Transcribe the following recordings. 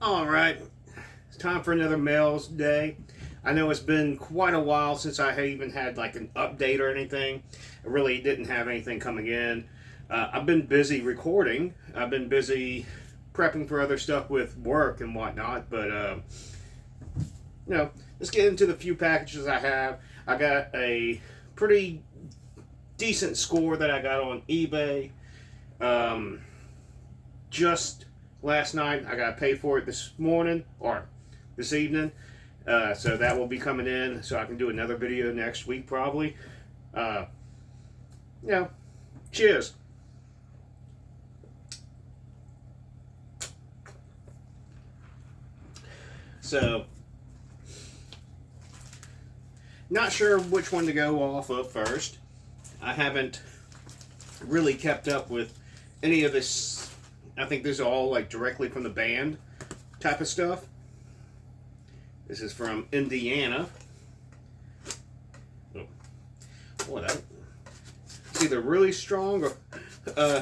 All right, it's time for another Mails Day. I know it's been quite a while since I even had like an update or anything. I really didn't have anything coming in. I've been busy recording. I've been busy prepping for other stuff with work and whatnot. But let's get into the few packages I have. I got a pretty decent score that I got on eBay. Just last night. I got to pay for it this morning or this evening. So that will be coming in so I can do another video next week probably. Uh, Cheers. So, not sure which one to go off of first. I haven't really kept up with any of this. I think this is all like directly from the band type of stuff. This is from Indiana. Oh, boy, it's either really strong or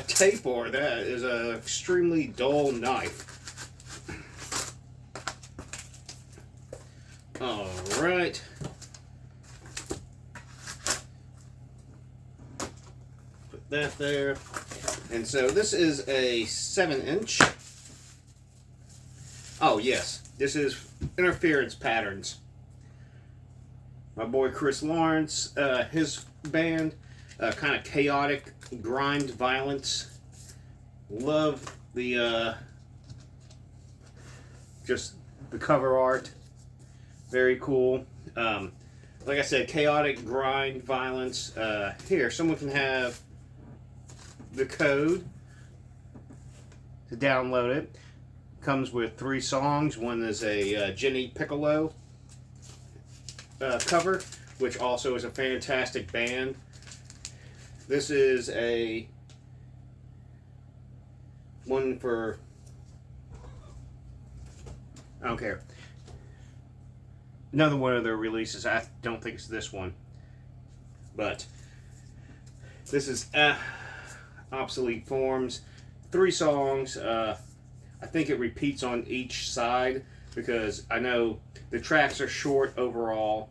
tape, or that is an extremely dull knife. All right. Put that there. And so this is a 7-inch. Oh, yes. This is Interference Patterns. My boy Chris Lawrence, his band, kind of chaotic grind violence. Love the just the cover art. Very cool. Like I said, chaotic grind violence. Here, someone can have the code to download it. Comes with 3 songs. One is a Jenny Piccolo cover, which also is a fantastic band. This is a one for, I don't care. Another one of their releases. I don't think it's this one, but this is Obsolete Forms. 3 songs. I think it repeats on each side because I know the tracks are short overall.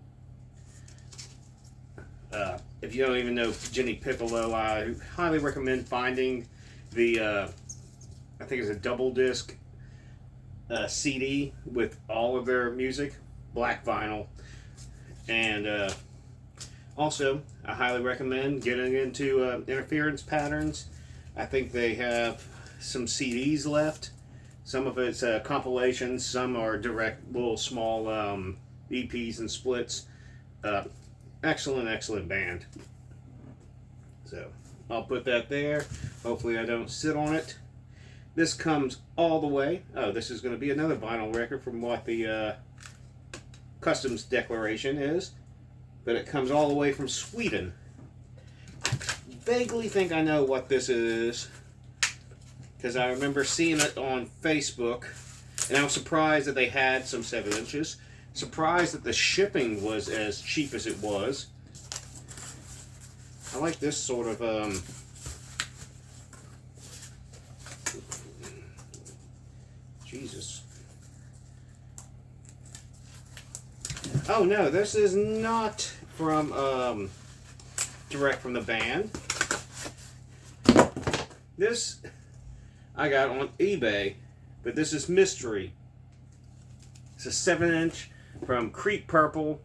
If you don't even know Jenny Piccolo, I highly recommend finding the, I think it's a double disc CD with all of their music, black vinyl. And also, I highly recommend getting into Interference Patterns. I think they have some CDs left. Some of it's compilations, some are direct little small EPs and splits. Excellent band. So, I'll put that there. Hopefully I don't sit on it. This comes all the way. Oh, this is going to be another vinyl record from what the customs declaration is. But it comes all the way from Sweden. I vaguely think I know what this is, because I remember seeing it on Facebook, and I was surprised that they had some 7 inches. Surprised that the shipping was as cheap as it was. I like this sort of, Jesus. Oh no, this is not from, direct from the band. This I got on eBay, but this is mystery. It's a 7-inch from Creep Purple.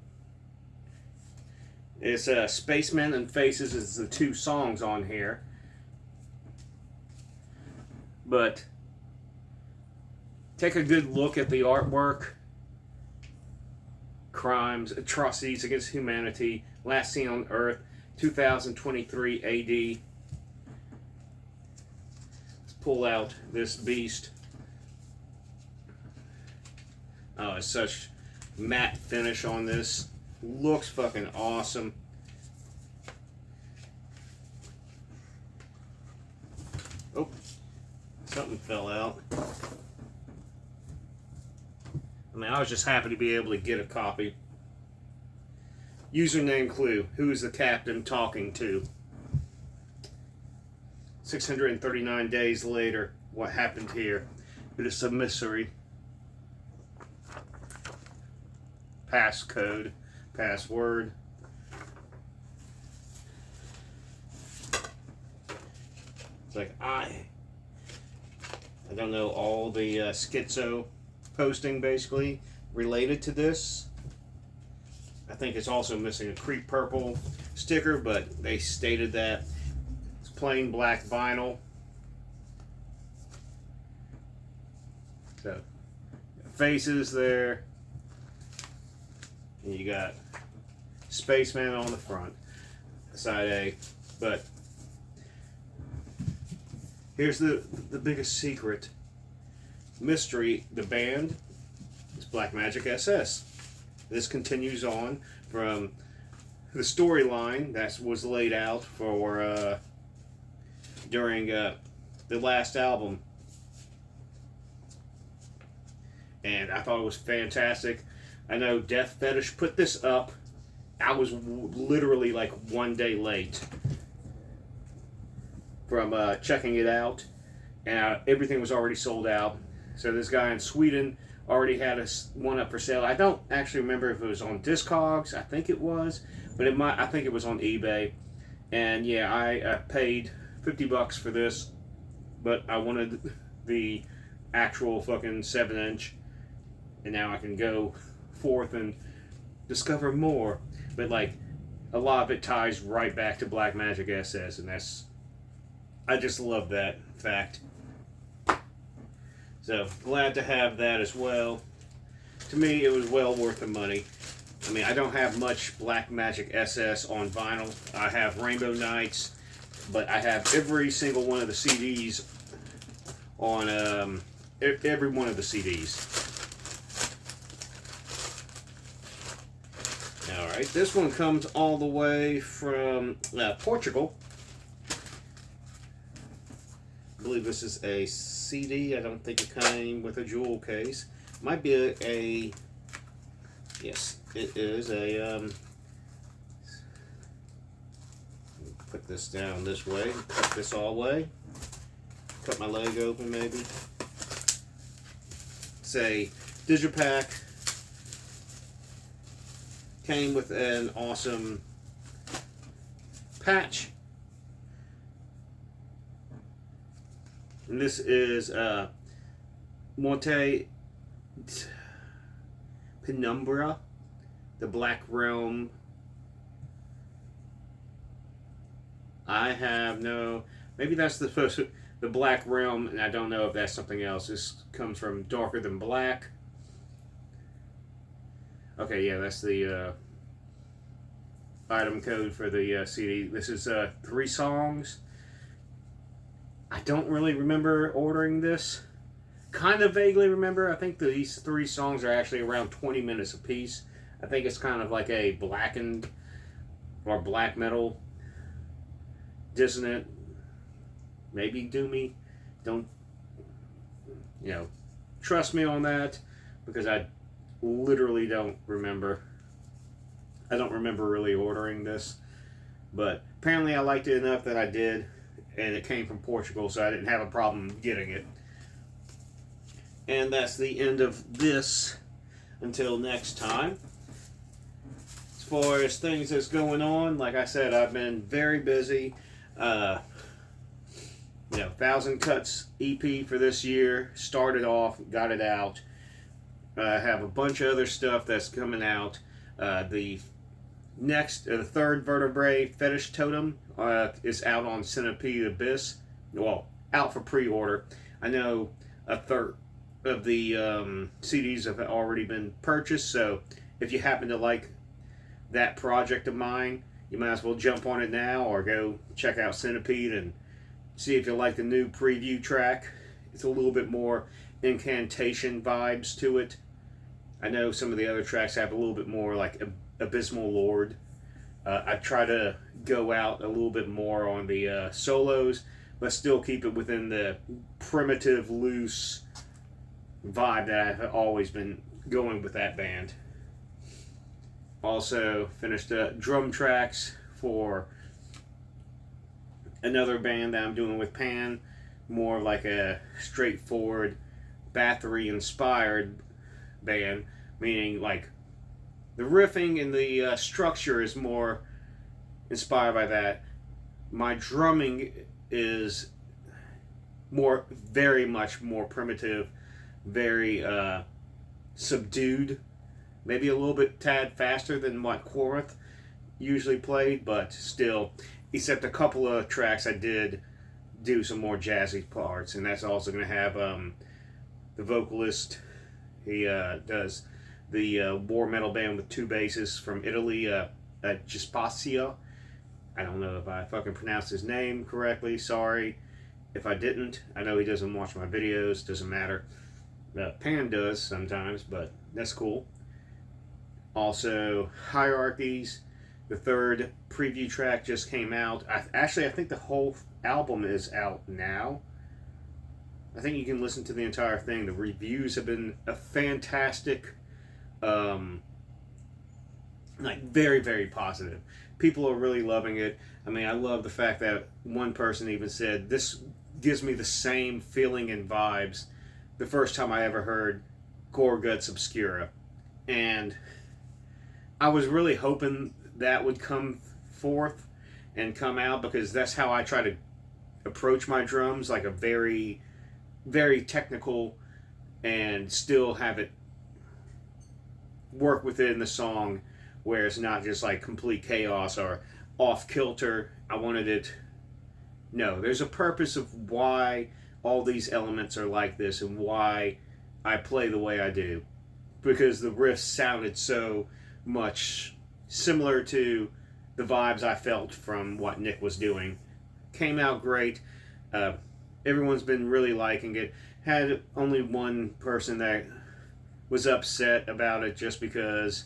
It's Spacemen and Faces is the 2 songs on here. But take a good look at the artwork. Crimes, atrocities against humanity, last seen on Earth, 2023 AD. Pull out this beast. Oh, it's such matte finish on this. Looks fucking awesome. Oh, something fell out. I mean, I was just happy to be able to get a copy. Username clue. Who is the captain talking to? 639 days later, what happened here? It is a mystery. password. It's like I don't know all the schizo posting basically related to this. I think it's also missing a Creep Purple sticker, but they stated that it's plain black vinyl. So, faces there. And you got Spaceman on the front, side A. But here's the biggest secret. Mystery, the band is Black Magic SS. This continues on from the storyline that was laid out for during the last album. And I thought it was fantastic. I know Death Fetish put this up. I was literally like one day late from checking it out. And everything was already sold out. So this guy in Sweden already had one up for sale. I don't actually remember if it was on Discogs. I think it was. But I think it was on eBay. And yeah, I paid $50 for this. But I wanted the actual fucking 7-inch. And now I can go forth and discover more. But like, a lot of it ties right back to Black Magic SS, and I just love that fact. So glad to have that as well. To me, it was well worth the money. I mean, I don't have much Black Magic SS on vinyl. I have Rainbow Nights, but I have every single one of the CDs on every one of the CDs. Alright, this one comes all the way from Portugal. I believe this is a CD. I don't think it came with a jewel case. Might be a yes, it is a put this down this way, cut this all the way, cut my leg open maybe. It's a digipack. Came with an awesome patch. And this is Monte Penumbra, the Black Realm. I have no, maybe that's the Black Realm, and I don't know if that's something else. This comes from Darker Than Black. Okay, yeah, that's the item code for the CD. This is 3 songs. I don't really remember ordering this. Kind of vaguely remember. I think these 3 songs are actually around 20 minutes apiece. I think it's kind of like a blackened or black metal, dissonant, maybe doomy. Don't, trust me on that, because I literally don't remember. I don't remember really ordering this, but apparently I liked it enough that I did, and it came from Portugal, so I didn't have a problem getting it. And that's the end of this until next time. As far as things that's going on, like I said, I've been very busy. 1,000 Cuts EP for this year, started off, got it out. I have a bunch of other stuff that's coming out. The third Vertebrae Fetish Totem is out on Centipede Abyss. Well, out for pre-order. I know a third of the CDs have already been purchased, so if you happen to like that project of mine, you might as well jump on it now or go check out Centipede and see if you like the new preview track. It's a little bit more incantation vibes to it. I know some of the other tracks have a little bit more like Abysmal Lord. I try to go out a little bit more on the solos, but still keep it within the primitive, loose vibe that I've always been going with that band. Also finished drum tracks for another band that I'm doing with Pan, more like a straightforward Bathory inspired band, meaning like the riffing and the structure is more inspired by that. My drumming is very much more primitive, very subdued, maybe a little bit tad faster than what Corinth usually played, but still, except a couple of tracks I did do some more jazzy parts, and that's also going to have the vocalist. He does the war metal band with two basses from Italy, Gispacia. I don't know if I fucking pronounced his name correctly. Sorry if I didn't. I know he doesn't watch my videos. Doesn't matter. Pan does sometimes, but that's cool. Also, Hierarchies. The third preview track just came out. I think the whole album is out now. I think you can listen to the entire thing. The reviews have been a fantastic, very, very positive. People are really loving it. I mean, I love the fact that one person even said, this gives me the same feeling and vibes the first time I ever heard Gorguts Obscura. And I was really hoping that would come forth and come out, because that's how I try to approach my drums, like a very, very technical, and still have it work within the song where it's not just like complete chaos or off kilter. I wanted it. No, there's a purpose of why all these elements are like this and why I play the way I do, because the riffs sounded so much similar to the vibes I felt from what Nick was doing. Came out great. Everyone's been really liking it. Had only one person that was upset about it just because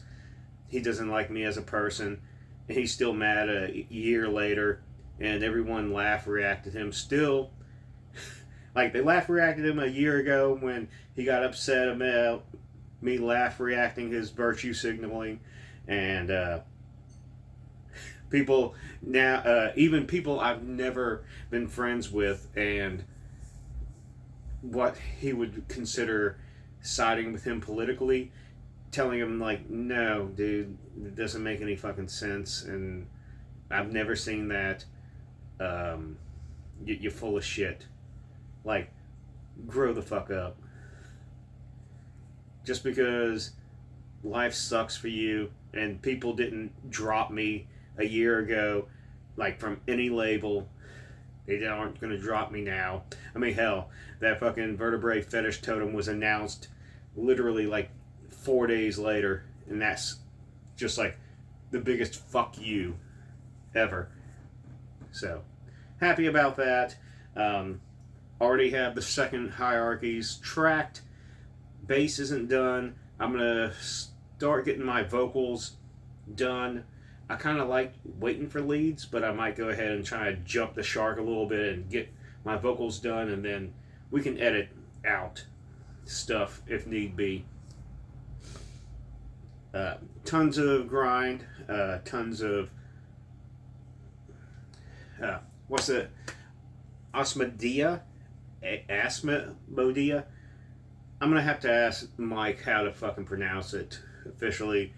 he doesn't like me as a person. And he's still mad a year later. And everyone reacted him still. Like, they reacted him a year ago when he got upset about me reacting his virtue signaling. And people now, even people I've never been friends with, and what he would consider siding with him politically, telling him, like, no, dude, it doesn't make any fucking sense, and I've never seen that. You're full of shit. Like, grow the fuck up. Just because life sucks for you and people didn't drop me a year ago, like, from any label, they aren't going to drop me now. I mean, hell, that fucking vertebrae fetish totem was announced literally like 4 days later, and that's just like the biggest fuck you ever. So, happy about that. Already have the second Hierarchies tracked. Bass isn't done. I'm going to start getting my vocals done. I kind of like waiting for leads, but I might go ahead and try to jump the shark a little bit and get my vocals done, and then we can edit out stuff if need be. Tons of grind, tons of what's it? Asmodia? Asmodia? I'm gonna have to ask Mike how to fucking pronounce it officially.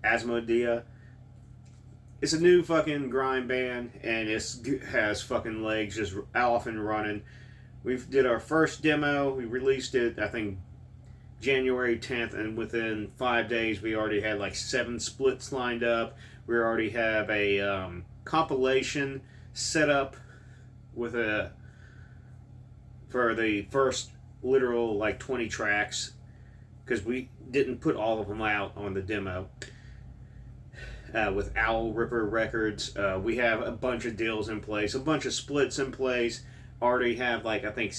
Asmodia. It's a new fucking grind band, and it has fucking legs just off and running. We did our first demo. We released it, I think, January 10th, and within 5 days we already had like 7 splits lined up. We already have a compilation set up with for the first literal like 20 tracks, because we didn't put all of them out on the demo. With Owl Ripper Records, we have a bunch of deals in place, a bunch of splits in place. Already have like, I think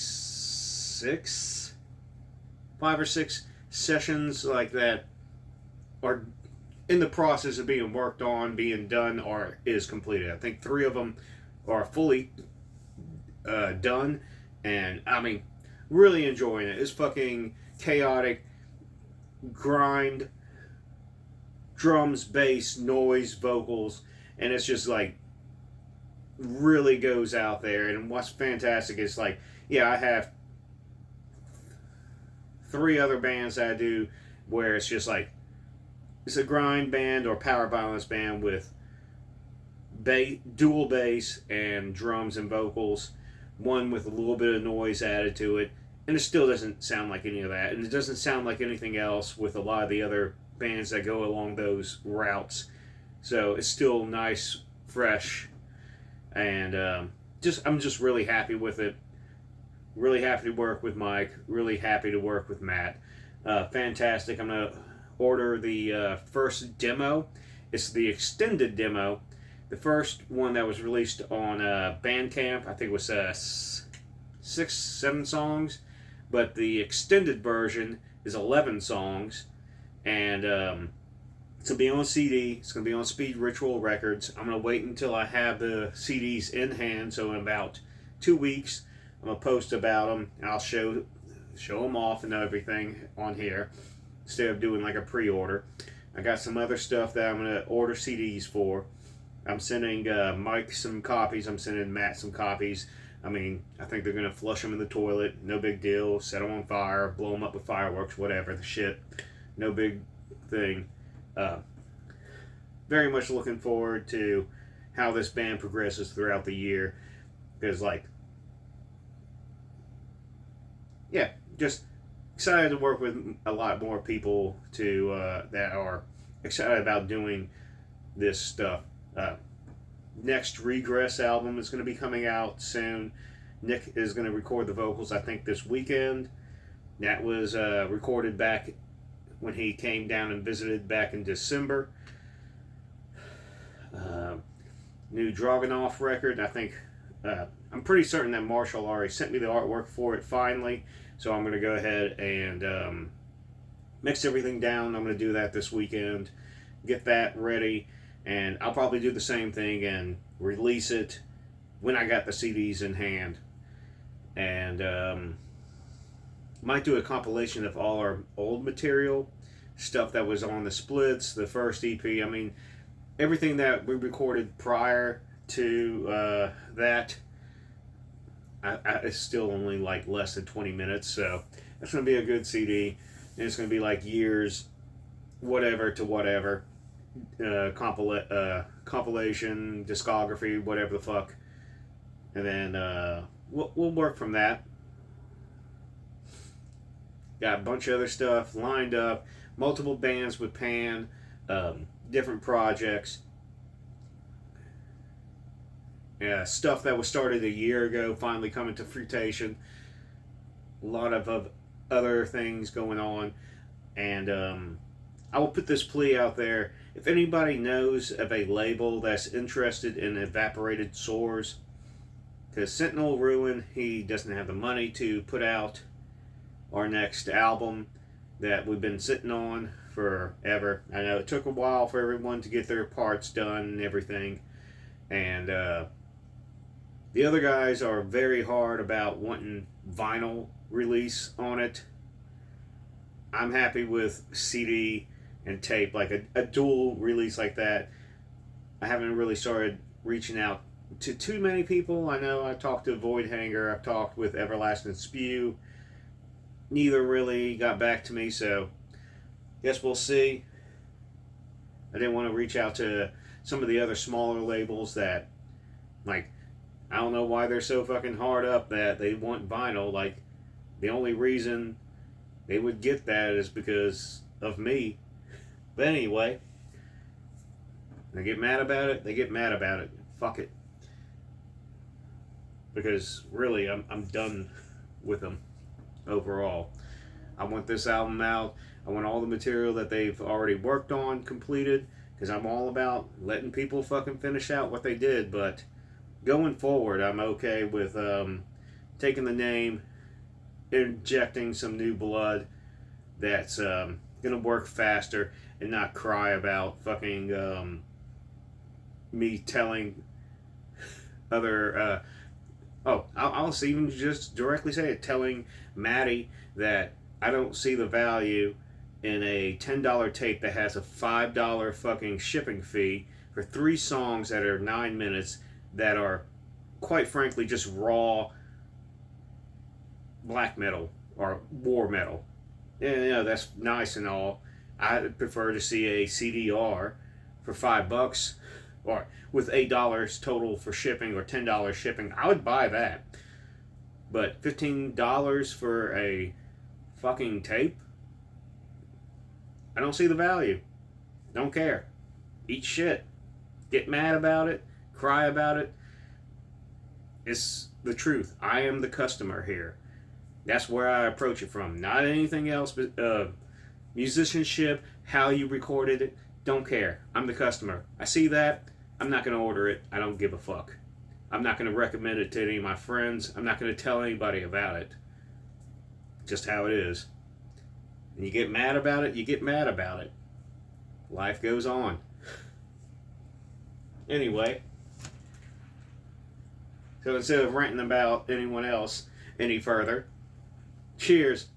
5 or 6 sessions like that are in the process of being worked on, being done, or is completed. I think 3 of them are fully done, and I mean, really enjoying it. It's fucking chaotic grind, drums, bass, noise, vocals, and it's just like really goes out there. And what's fantastic is, like, yeah, I have 3 other bands that I do where it's just like it's a grind band or power violence band with dual bass and drums and vocals, one with a little bit of noise added to it, and it still doesn't sound like any of that, and it doesn't sound like anything else with a lot of the other bands that go along those routes. So it's still nice, fresh, and I'm just really happy with it. Really happy to work with Mike. Really happy to work with Matt. Fantastic. I'm gonna order the first demo. It's the extended demo. The first one that was released on Bandcamp, I think it was 7 songs, but the extended version is 11 songs, and it's going to be on CD. It's going to be on Speed Ritual Records. I'm going to wait until I have the CDs in hand, so in about 2 weeks, I'm going to post about them, and I'll show them off and everything on here, instead of doing like a pre-order. I got some other stuff that I'm going to order CDs for. I'm sending Mike some copies. I'm sending Matt some copies. I mean, I think they're going to flush them in the toilet. No big deal. Set them on fire. Blow them up with fireworks. Whatever. The shit. No big thing. Very much looking forward to how this band progresses throughout the year. Because, like, yeah, just excited to work with a lot more people that are excited about doing this stuff. Next Regress album is going to be coming out soon. Nick is going to record the vocals, I think, this weekend. That was recorded back when he came down and visited back in December. New Dragunov record, I think. I'm pretty certain that Marshall already sent me the artwork for it finally, so I'm going to go ahead and mix everything down. I'm going to do that this weekend, get that ready. And I'll probably do the same thing and release it when I got the CDs in hand. And might do a compilation of all our old material, stuff that was on the splits, the first EP. I mean, everything that we recorded prior to that, it's still only like less than 20 minutes. So it's going to be a good CD. And it's going to be like years, whatever to whatever. Compilation, discography, whatever the fuck, and then we'll work from that. Got a bunch of other stuff lined up, multiple bands with Pan, different projects, stuff that was started a year ago finally coming to fruition. A lot of other things going on, and I will put this plea out there. If anybody knows of a label that's interested in Evaporated Sores, because Sentinel Ruin, he doesn't have the money to put out our next album that we've been sitting on forever. I know it took a while for everyone to get their parts done and everything, and the other guys are very hard about wanting vinyl release on it. I'm happy with CD and tape, like a dual release like that. I haven't really started reaching out to too many people. I know I've talked to Void Hanger, I've talked with Everlasting Spew. Neither really got back to me, so guess we'll see. I didn't want to reach out to some of the other smaller labels that, like, I don't know why they're so fucking hard up that they want vinyl. Like, the only reason they would get that is because of me. But anyway, they get mad about it. They get mad about it. Fuck it. Because really, I'm done with them overall. I want this album out. I want all the material that they've already worked on completed. Because I'm all about letting people fucking finish out what they did. But going forward, I'm okay with taking the name, injecting some new blood that's going to work faster and not cry about fucking me telling other I'll even just directly say it, telling Maddie that I don't see the value in a $10 tape that has a $5 fucking shipping fee for 3 songs that are 9 minutes that are, quite frankly, just raw black metal or war metal. And, you know, that's nice and all, I prefer to see a CDR for $5 or with $8 total for shipping or $10 shipping. I would buy that. But $15 for a fucking tape? I don't see the value. Don't care. Eat shit. Get mad about it. Cry about it. It's the truth. I am the customer here. That's where I approach it from. Not anything else but musicianship, how you recorded it. Don't care. I'm the customer. I see that. I'm not going to order it. I don't give a fuck. I'm not going to recommend it to any of my friends. I'm not going to tell anybody about it. Just how it is. And you get mad about it, you get mad about it. Life goes on. Anyway. So instead of ranting about anyone else any further, cheers.